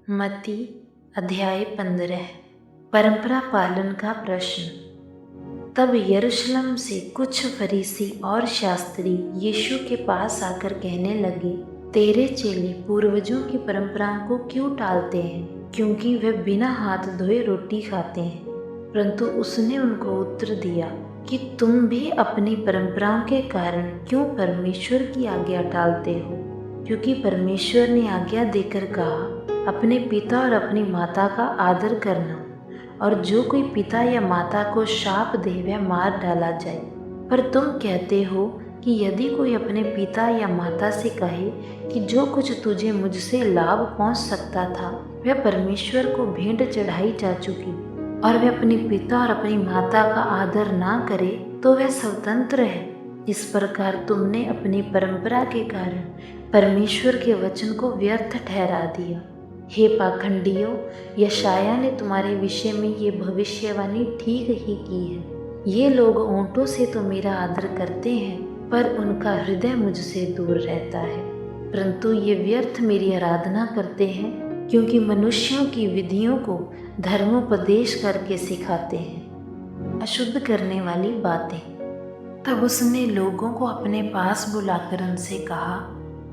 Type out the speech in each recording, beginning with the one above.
मत्ती अध्याय 15। परंपरा पालन का प्रश्न। तब यरूशलेम से कुछ फरीसी और शास्त्री यीशु के पास आकर कहने लगे, तेरे चेले पूर्वजों की परंपराओं को क्यों टालते हैं, क्योंकि वे बिना हाथ धोए रोटी खाते हैं। परंतु उसने उनको उत्तर दिया कि तुम भी अपनी परंपराओं के कारण क्यों परमेश्वर की आज्ञा टालते हो, क्योंकि परमेश्वर ने आज्ञा देकर कहा, अपने पिता और अपनी माता का आदर करना, और जो कोई पिता या माता को शाप दे वह मार डाला जाए। पर तुम कहते हो कि यदि कोई अपने पिता या माता से कहे कि जो कुछ तुझे मुझसे लाभ पहुंच सकता था वह परमेश्वर को भेंट चढ़ाई जा चुकी, और वह अपने पिता और अपनी माता का आदर ना करे, तो वह स्वतंत्र है। इस प्रकार तुमने अपनी परंपरा के कारण परमेश्वर के वचन को व्यर्थ ठहरा दिया। हे पाखंडियों, यशाया ने तुम्हारे विषय में ये भविष्यवाणी ठीक ही की है। ये लोग ओंठों से तो मेरा आदर करते हैं, पर उनका हृदय मुझसे दूर रहता है। परंतु ये व्यर्थ मेरी आराधना करते हैं, क्योंकि मनुष्यों की विधियों को धर्मोपदेश करके सिखाते हैं, अशुद्ध करने वाली बातें। तब उसने लोगों को अपने पास बुलाकर उनसे कहा,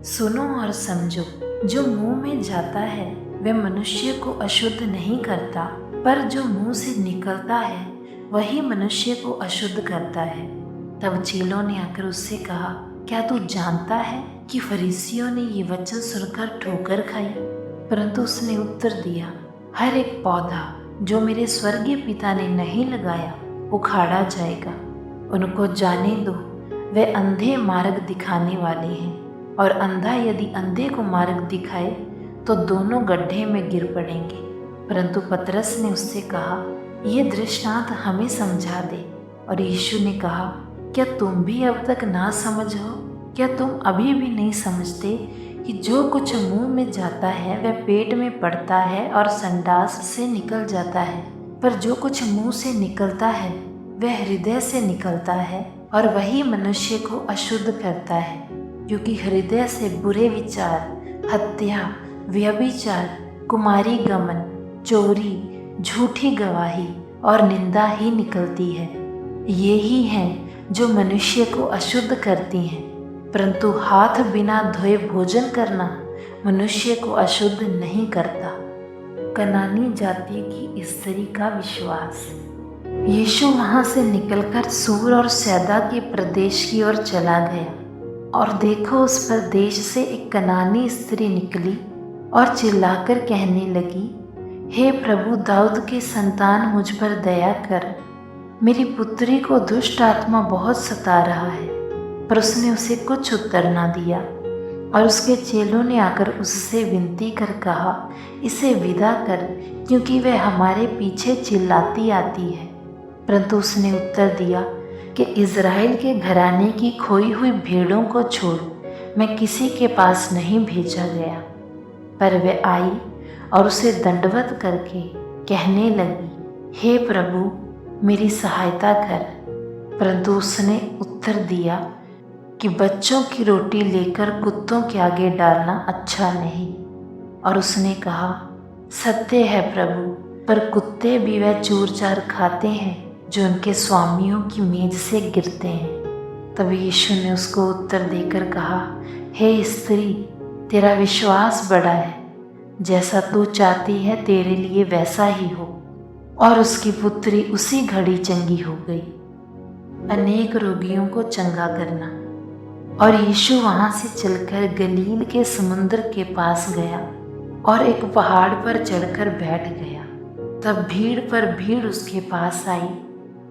सुनो और समझो, जो मुंह में जाता है वह मनुष्य को अशुद्ध नहीं करता, पर जो मुंह से निकलता है वही मनुष्य को अशुद्ध करता है। तब चेलों ने आकर उससे कहा, क्या तू जानता है कि फरीसियों ने ये वचन सुनकर ठोकर खाई? परंतु उसने उत्तर दिया, हर एक पौधा जो मेरे स्वर्गीय पिता ने नहीं लगाया उखाड़ा जाएगा। उनको जाने दो, वे अंधे मार्ग दिखाने वाले हैं, और अंधा यदि अंधे को मार्ग दिखाए तो दोनों गड्ढे में गिर पड़ेंगे। परंतु पतरस ने उससे कहा, यह दृष्टांत हमें समझा दे। और यीशु ने कहा, क्या तुम भी अब तक ना समझ हो? क्या तुम अभी भी नहीं समझते कि जो कुछ मुंह में जाता है वह पेट में पड़ता है और संडास से निकल जाता है, पर जो कुछ मुंह से निकलता है वह हृदय से निकलता है, और वही मनुष्य को अशुद्ध करता है, क्योंकि हृदय से बुरे विचार, हत्या, व्यभिचार, कुमारी गमन, चोरी, झूठी गवाही और निंदा ही निकलती है। ये ही हैं जो मनुष्य को अशुद्ध करती हैं। परंतु हाथ बिना धोए भोजन करना मनुष्य को अशुद्ध नहीं करता। कनानी जाति की स्त्री का विश्वास। यीशु वहाँ से निकलकर सूर और सैदा के प्रदेश की ओर चला गया, और देखो, उस प्रदेश से एक कनानी स्त्री निकली और चिल्लाकर कहने लगी, हे प्रभु, दाऊद के संतान, मुझ पर दया कर, मेरी पुत्री को दुष्ट आत्मा बहुत सता रहा है। पर उसने उसे कुछ उत्तर ना दिया, और उसके चेलों ने आकर उससे विनती कर कहा, इसे विदा कर, क्योंकि वह हमारे पीछे चिल्लाती आती है। परंतु उसने उत्तर दिया कि इज़राइल के घराने की खोई हुई भेड़ों को छोड़ मैं किसी के पास नहीं भेजा गया। पर वह आई और उसे दंडवत करके कहने लगी, हे प्रभु, मेरी सहायता कर। परंतु उसने उत्तर दिया कि बच्चों की रोटी लेकर कुत्तों के आगे डालना अच्छा नहीं। और उसने कहा, सत्य है प्रभु, पर कुत्ते भी वह चूर चार खाते हैं जो उनके स्वामियों की मेज से गिरते हैं। तब यीशु ने उसको उत्तर देकर कहा, हे स्त्री, तेरा विश्वास बड़ा है, जैसा तू चाहती है तेरे लिए वैसा ही हो। और उसकी पुत्री उसी घड़ी चंगी हो गई। अनेक रोगियों को चंगा करना। और यीशु वहाँ से चलकर गलील के समुद्र के पास गया और एक पहाड़ पर चढ़कर बैठ गया। तब भीड़ पर भीड़ उसके पास आई,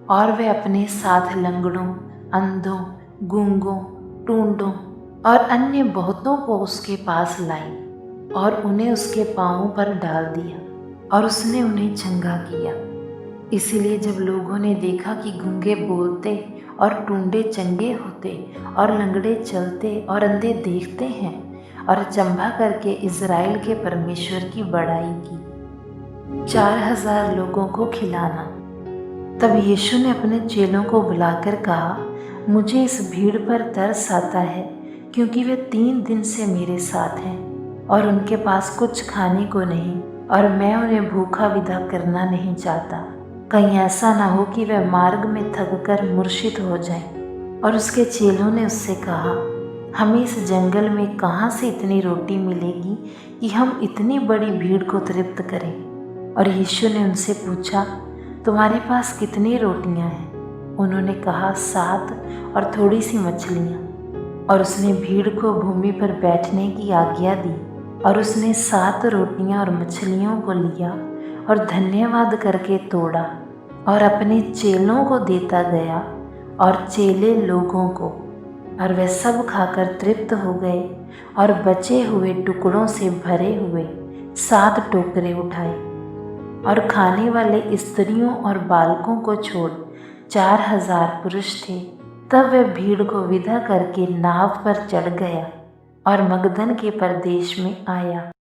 और वह अपने साथ लंगड़ों, अंधों, गूंगों, टूंडों और अन्य बहुतों को उसके पास लाई, और उन्हें उसके पांवों पर डाल दिया, और उसने उन्हें चंगा किया। इसीलिए जब लोगों ने देखा कि गूंगे बोलते और टूंडे चंगे होते और लंगड़े चलते और अंधे देखते हैं, और अचंभा करके इज़राइल के परमेश्वर की बड़ाई की। 4000 लोगों को खिलाना। तब यीशु ने अपने चेलों को बुलाकर कहा, मुझे इस भीड़ पर तरस आता है, क्योंकि वे 3 दिन से मेरे साथ हैं और उनके पास कुछ खाने को नहीं, और मैं उन्हें भूखा विदा करना नहीं चाहता। कहीं ऐसा ना हो कि वह मार्ग में थक कर मूर्छित हो जाए। और उसके चेलों ने उससे कहा, हमें इस जंगल में कहाँ से इतनी रोटी मिलेगी कि हम इतनी बड़ी भीड़ को तृप्त करें। और यीशु ने उनसे पूछा, तुम्हारे पास कितनी रोटियां हैं? उन्होंने कहा, 7 और थोड़ी सी मछलियाँ। और उसने भीड़ को भूमि पर बैठने की आज्ञा दी, और उसने 7 रोटियां और मछलियों को लिया और धन्यवाद करके तोड़ा और अपने चेलों को देता गया, और चेले लोगों को। और वे सब खाकर तृप्त हो गए और बचे हुए टुकड़ों से भरे हुए 7 टोकरे उठाए। और खाने वाले स्त्रियों और बालकों को छोड़ 4000 पुरुष थे। तब वह भीड़ को विदा करके नाव पर चढ़ गया और मगदन के प्रदेश में आया।